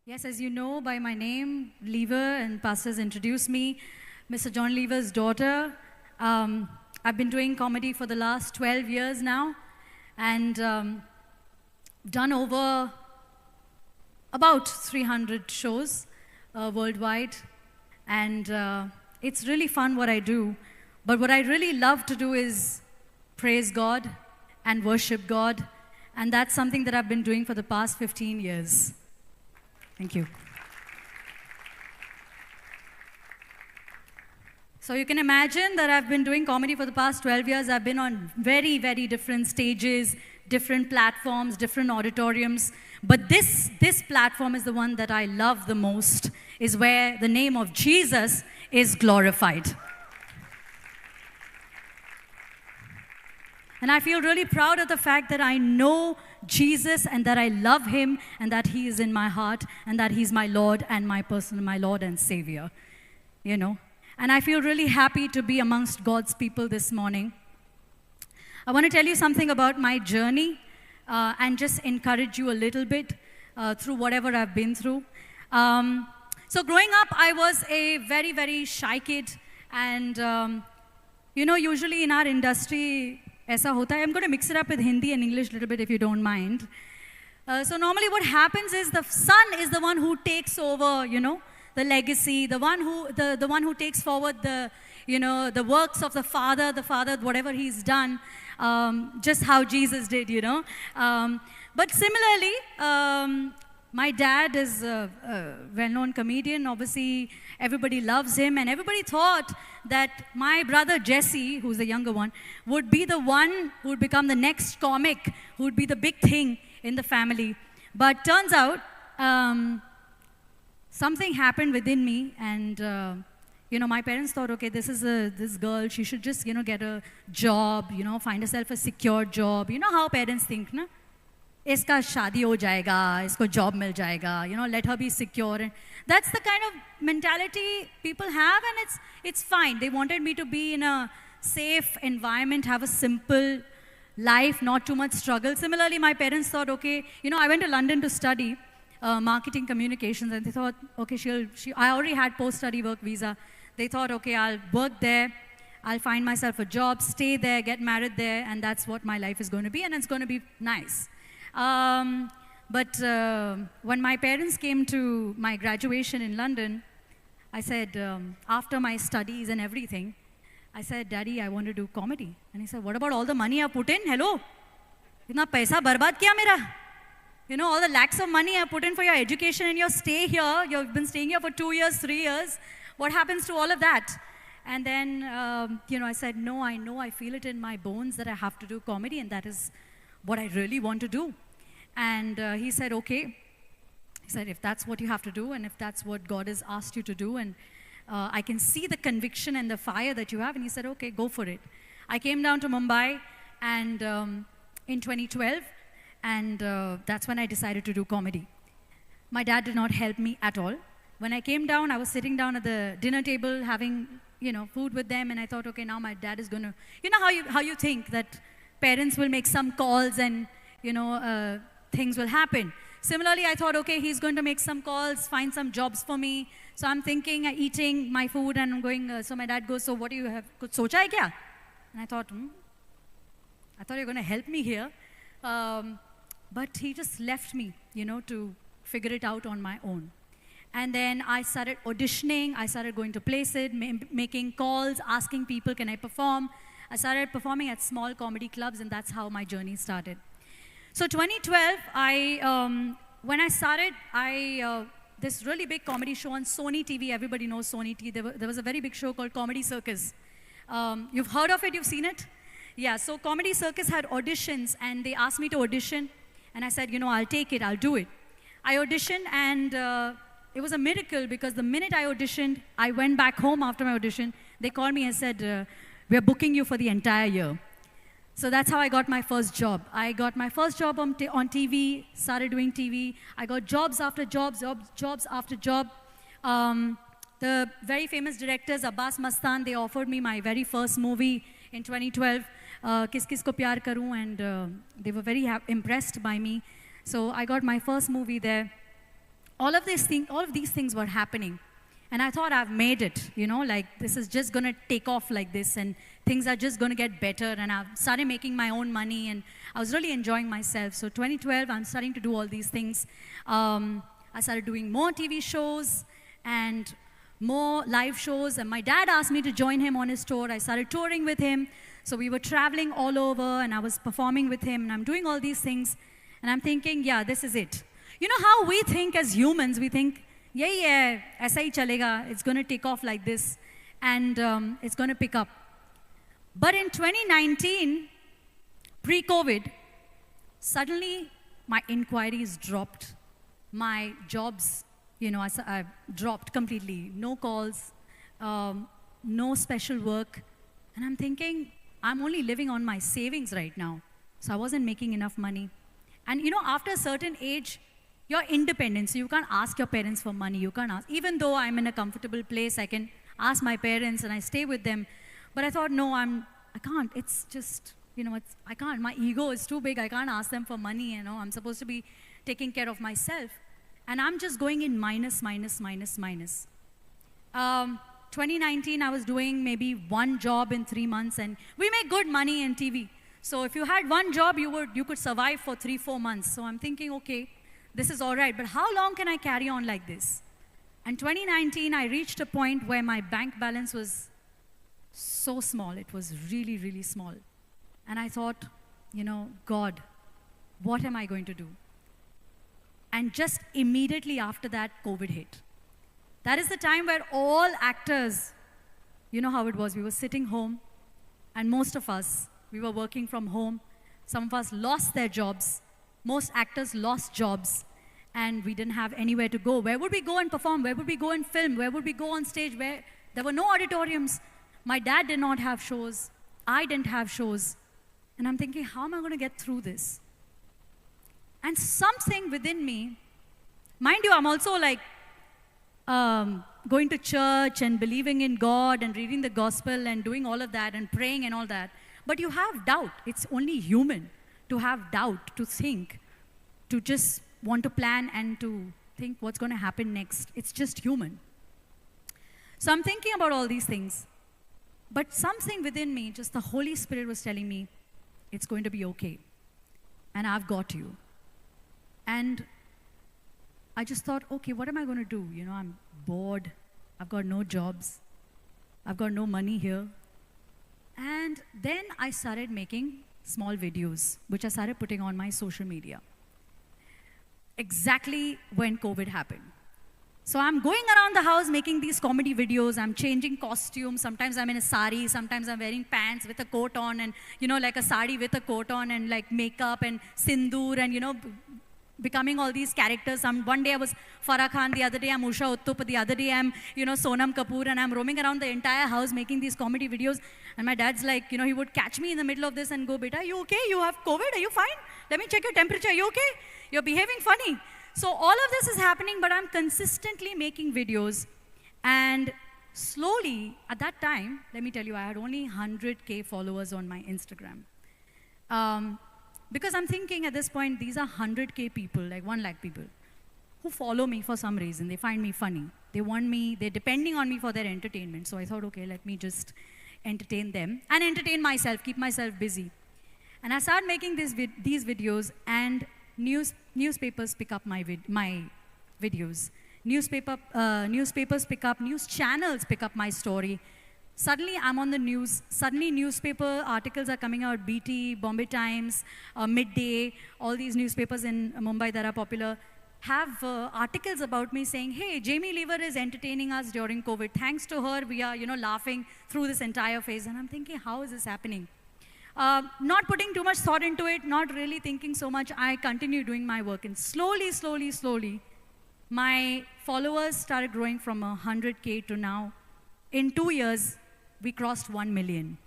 Yes, as you know by my name, Lever, and pastors introduced me, Mr. John Lever's daughter. I've been doing comedy for the last 12 years now, and done over about 300 shows worldwide. And it's really fun what I do. But what I really love to do is praise God and worship God. And that's something that I've been doing for the past 15 years. Thank you. So you can imagine that I've been doing comedy for the past 12 years. I've been on very, very different stages, different platforms, different auditoriums. But this platform is the one that I love the most, is where the name of Jesus is glorified. And I feel really proud of the fact that I know Jesus and that I love him and that he is in my heart and that he's my Lord and my Lord and Savior, you know. And I feel really happy to be amongst God's people this morning. I want to tell you something about my journey and just encourage you a little bit through whatever I've been through. So growing up, I was a very, very shy kid. And, you know, usually in our industry, ऐसा होता है. I'm going to mix it up with Hindi and English a little bit if you don't mind. So normally what happens is the son is the one who takes over, you know, the legacy, the one who takes forward the, you know, the works of the father, whatever he's done, just how Jesus did, you know. But similarly, my dad is a well-known comedian. Obviously, everybody loves him, and everybody thought that my brother Jesse, who's the younger one, would be the one who would become the next comic, who would be the big thing in the family. But turns out, something happened within me, and you know, my parents thought, okay, this girl, she should just, you know, get a job, you know, find herself a secure job. You know how parents think, na? Iska shadi ho jayega, isko job mil jayega, you know, let her be secure. And that's the kind of mentality people have, and it's fine. They wanted me to be in a safe environment, have a simple life, not too much struggle. Similarly, my parents thought, okay, you know, I went to London to study marketing communications, and they thought, okay, I already had post-study work visa. They thought, okay, I'll work there, I'll find myself a job, stay there, get married there, and that's what my life is going to be, and it's going to be nice. But when my parents came to my graduation in London, I said, after my studies and everything, I said, Daddy, I want to do comedy. And he said, what about all the money I put in? Hello? Itna paisa barbad kiya mera? You know, all the lakhs of money I put in for your education and your stay here. You've been staying here for 2 years, 3 years. What happens to all of that? And then, you know, I said, no, I know, I feel it in my bones that I have to do comedy, and that is what I really want to do. And he said, okay. He said, if that's what you have to do, and if that's what God has asked you to do, and I can see the conviction and the fire that you have, and he said, okay, go for it. I came down to Mumbai and in 2012, and that's when I decided to do comedy. My dad did not help me at all. When I came down, I was sitting down at the dinner table having, you know, food with them, and I thought, okay, now my dad is going to, you know how you think that parents will make some calls and, you know, things will happen. Similarly, I thought, okay, he's going to make some calls, find some jobs for me. So I'm thinking, eating my food, and I'm going, so my dad goes, so what do you have? Kuch socha hai kya? And I thought you're going to help me here. But he just left me, you know, to figure it out on my own. And then I started auditioning. I started going to places, making calls, asking people, can I perform? I started performing at small comedy clubs, and that's how my journey started. So 2012, when I started, this really big comedy show on Sony TV. Everybody knows Sony TV. There was a very big show called Comedy Circus. You've heard of it? You've seen it? Yeah, so Comedy Circus had auditions, and they asked me to audition. And I said, you know, I'll take it, I'll do it. I auditioned, and it was a miracle, because the minute I auditioned, I went back home after my audition. They called me and said, we're booking you for the entire year. So that's how I got my first job. I got my first job on TV, started doing TV. I got jobs after jobs after job. The very famous directors, Abbas Mastan, they offered me my very first movie in 2012, Kis Kis Ko Pyar Karoon, and they were very impressed by me. So I got my first movie there. all of these things were happening. And I thought I've made it, like this is just gonna take off like this and things are just gonna get better. And I've started making my own money and I was really enjoying myself. So 2012, I'm starting to do all these things. I started doing more TV shows and more live shows. And my dad asked me to join him on his tour. I started touring with him. So we were traveling all over and I was performing with him and I'm doing all these things. And I'm thinking, yeah, this is it. You know how we think as humans, we think, yeah, aisa hi chalega, it's going to take off like this, and it's going to pick up. But in 2019, pre-COVID, suddenly my inquiries dropped. My jobs, I dropped completely. No calls, no special work. And I'm thinking, I'm only living on my savings right now. So I wasn't making enough money. And after a certain age, you're independent, so you can't ask your parents for money. You can't ask. Even though I'm in a comfortable place, I can ask my parents and I stay with them. But I thought, no, I can't. It's just, I can't. My ego is too big. I can't ask them for money, I'm supposed to be taking care of myself. And I'm just going in minus. 2019, I was doing maybe one job in 3 months, and we make good money in TV. So if you had one job, you could survive for 3-4 months. So I'm thinking, okay, this is all right, but how long can I carry on like this? And 2019, I reached a point where my bank balance was so small. It was really, really small. And I thought, God, what am I going to do? And just immediately after that, COVID hit. That is the time where all actors, you know how it was, we were sitting home, and most of us, we were working from home. Some of us lost their jobs. Most actors lost jobs, and we didn't have anywhere to go. Where would we go and perform? Where would we go and film? Where would we go on stage? Where there were no auditoriums. My dad did not have shows. I didn't have shows. And I'm thinking, how am I going to get through this? And something within me, mind you, I'm also like going to church and believing in God and reading the gospel and doing all of that and praying and all that. But you have doubt. It's only human to have doubt, to think, to just want to plan and to think what's going to happen next. It's just human. So I'm thinking about all these things. But something within me, just the Holy Spirit was telling me, it's going to be okay. And I've got you. And I just thought, okay, what am I going to do? I'm bored. I've got no jobs. I've got no money here. And then I started making small videos, which I started putting on my social media. Exactly when COVID happened. So I'm going around the house making these comedy videos. I'm changing costumes. Sometimes I'm in a sari. Sometimes I'm wearing pants with a coat on and, like a sari with a coat on and like makeup and sindoor and, becoming all these characters. One day I was Farah Khan, the other day I'm Usha Uttup, the other day I'm, Sonam Kapoor, and I'm roaming around the entire house making these comedy videos. And my dad's like, he would catch me in the middle of this and go, "Beta, are you okay? You have COVID? Are you fine? Let me check your temperature. Are you okay? You're behaving funny." So all of this is happening, but I'm consistently making videos. And slowly, at that time, let me tell you, I had only 100K followers on my Instagram. Because I'm thinking at this point, these are 100K people, like 1 lakh people, who follow me for some reason. They find me funny. They want me, they're depending on me for their entertainment. So I thought, okay, let me just entertain them and entertain myself, keep myself busy. And I started making these videos, and newspapers pick up my videos. Newspapers pick up, news channels pick up my story. Suddenly, I'm on the news. Suddenly, newspaper articles are coming out. BT, Bombay Times, Midday, all these newspapers in Mumbai that are popular have articles about me saying, "Hey, Jamie Lever is entertaining us during COVID. Thanks to her, we are, laughing through this entire phase." And I'm thinking, how is this happening? Not putting too much thought into it, not really thinking so much. I continue doing my work, and slowly, my followers started growing from 100K to now. In 2 years, we crossed 1 million.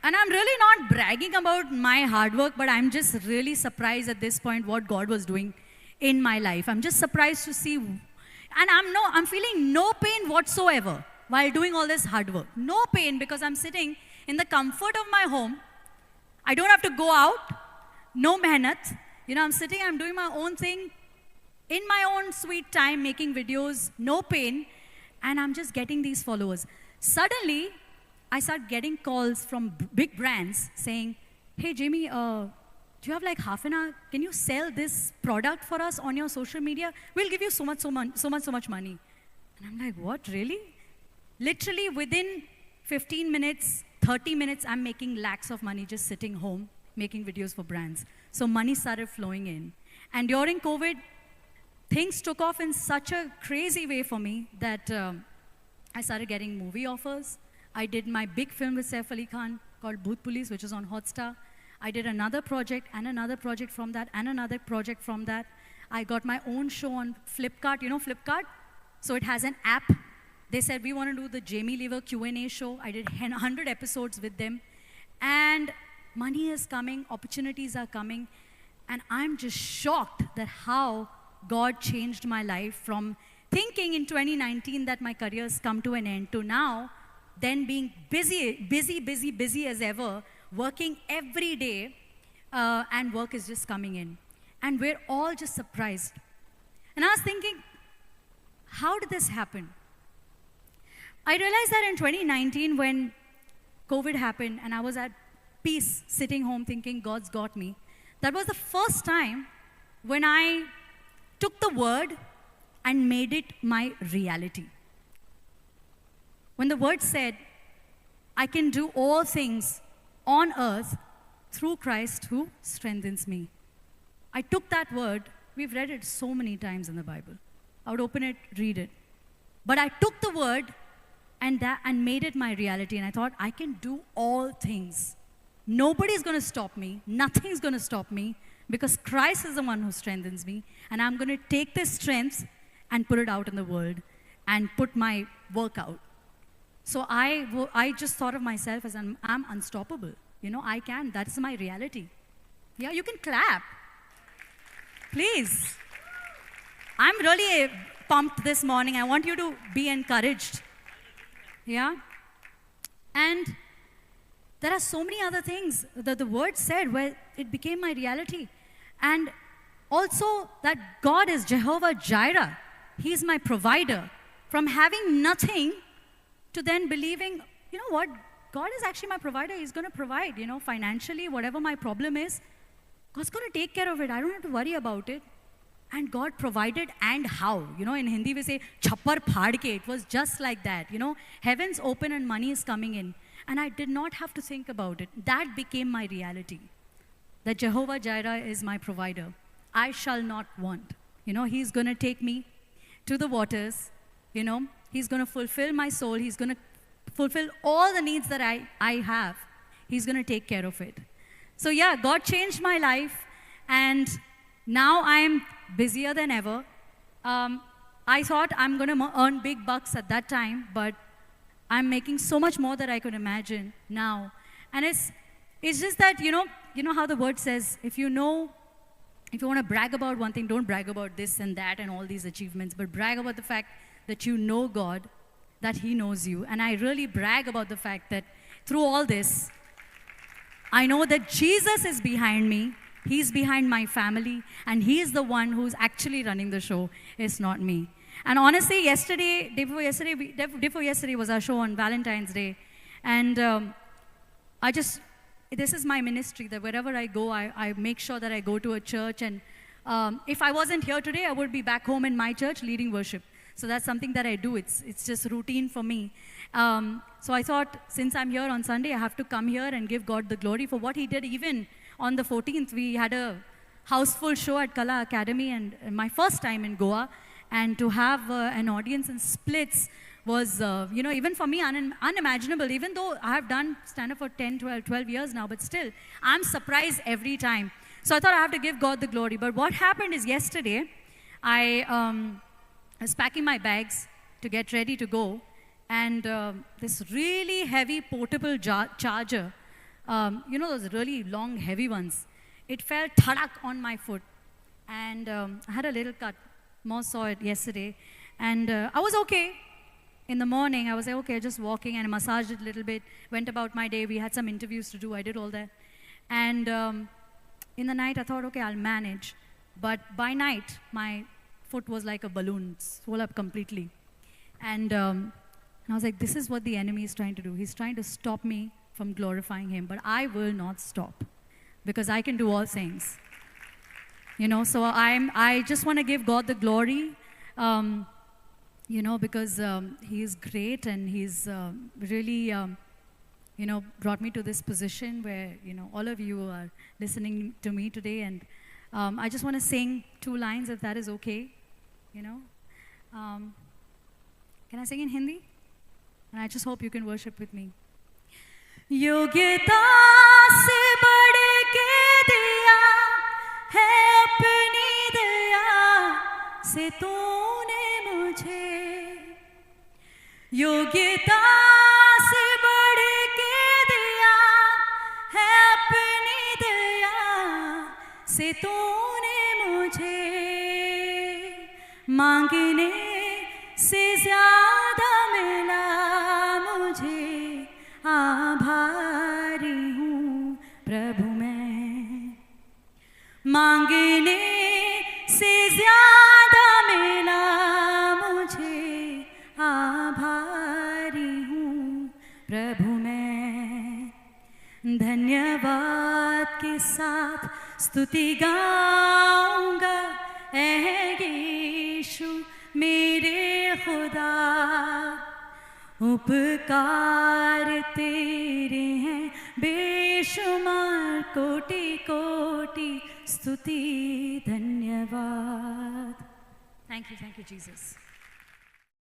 And I'm really not bragging about my hard work, but I'm just really surprised at this point what God was doing in my life. I'm just surprised to see, and I'm feeling no pain whatsoever while doing all this hard work. No pain, because I'm sitting in the comfort of my home. I don't have to go out. no mehnat. I'm sitting, I'm doing my own thing, in my own sweet time, making videos, no pain, and I'm just getting these followers. Suddenly, I start getting calls from big brands saying, hey, Jamie, do you have like half an hour? Can you sell this product for us on your social media? We'll give you so much money. And I'm like, what, really? Literally within 15 minutes, 30 minutes, I'm making lakhs of money just sitting home, making videos for brands. So money started flowing in. And during COVID, things took off in such a crazy way for me that I started getting movie offers. I did my big film with Saif Ali Khan called Bhoot Police, which is on Hotstar. I did another project and another project from that and another project from that. I got my own show on Flipkart. You know Flipkart? So it has an app. They said, we want to do the Jamie Lever Q&A show. I did 100 episodes with them. And money is coming, opportunities are coming. And I'm just shocked that how God changed my life from thinking in 2019 that my career's come to an end to now, then being busy as ever, working every day, and work is just coming in. And we're all just surprised. And I was thinking, how did this happen? I realized that in 2019 when COVID happened and I was at peace, sitting home thinking God's got me, that was the first time when I took the word and made it my reality. When the word said, I can do all things on earth through Christ who strengthens me. I took that word, we've read it so many times in the Bible. I would open it, read it. But I took the word and made it my reality, and I thought, I can do all things. Nobody's going to stop me. Nothing's going to stop me because Christ is the one who strengthens me, and I'm going to take this strength and put it out in the world and put my work out. So I just thought of myself as I'm unstoppable. I can. That's my reality. Yeah, you can clap. Please. I'm really pumped this morning. I want you to be encouraged. Yeah? And there are so many other things that the word said where it became my reality. And also that God is Jehovah Jireh. He's my provider. From having nothing to then believing, you know what, God is actually my provider. He's going to provide, financially, whatever my problem is. God's going to take care of it. I don't have to worry about it. And God provided, and how? In Hindi we say, chappar phad ke. It was just like that. Heaven's open and money is coming in. And I did not have to think about it. That became my reality. That Jehovah Jireh is my provider. I shall not want. He's going to take me to the waters. He's going to fulfill my soul. He's going to fulfill all the needs that I have. He's going to take care of it. So yeah, God changed my life. And now I'm busier than ever. I thought I'm going to earn big bucks at that time, but I'm making so much more than I could imagine now. And it's just that, you know how the word says, if you want to brag about one thing, don't brag about this and that and all these achievements, but brag about the fact that you know God, that He knows you. And I really brag about the fact that through all this, I know that Jesus is behind me. He's behind my family, and He is the one who's actually running the show. It's not me. And honestly, day before yesterday was our show on Valentine's Day. And this is my ministry, that wherever I go, I make sure that I go to a church. And if I wasn't here today, I would be back home in my church leading worship. So that's something that I do. It's just routine for me. So I thought, since I'm here on Sunday, I have to come here and give God the glory for what He did. Even on the 14th, we had a houseful show at Kala Academy, and my first time in Goa. And to have an audience in splits was, even for me, unimaginable. Even though I have done stand-up for 10, 12 years now, but still, I'm surprised every time. So I thought I have to give God the glory. But what happened is yesterday, I was packing my bags to get ready to go, and this really heavy portable charger, those really long, heavy ones, it fell thadak on my foot, and I had a little cut. More saw it yesterday, and I was okay. In the morning, I was like, okay, just walking, and I massaged it a little bit, went about my day. We had some interviews to do. I did all that. And In the night, I thought, okay, I'll manage. But by night, my foot was like a balloon, swelled up completely. And I was like, this is what the enemy is trying to do. He's trying to stop me from glorifying him. But I will not stop, because I can do all things. You know, so I just want to give God the glory, you know, because he is great, and he's really, you know, brought me to this position where, you know, all of you are listening to me today. And I just want to sing 2 lines, if that is okay, you know. Can I sing in Hindi? And I just hope you can worship with me. योग्यता से बढ़ के दिया है अपनी दया से तूने मुझे, योग्यता से बढ़ के दिया है अपनी दया से तूने मुझे, मांगने से ज्यादा मिला मुझे, आभारी हूँ प्रभु मैं, मांगने से ज्यादा मिला मुझे, आभारी हूँ प्रभु मैं। धन्यवाद के साथ स्तुति गाऊंगा ऐ यीशु मेरे खुदा, उपकार तेरे हैं बेशुमार, कोटि कोटि स्तुति धन्यवाद। Thank you, Jesus.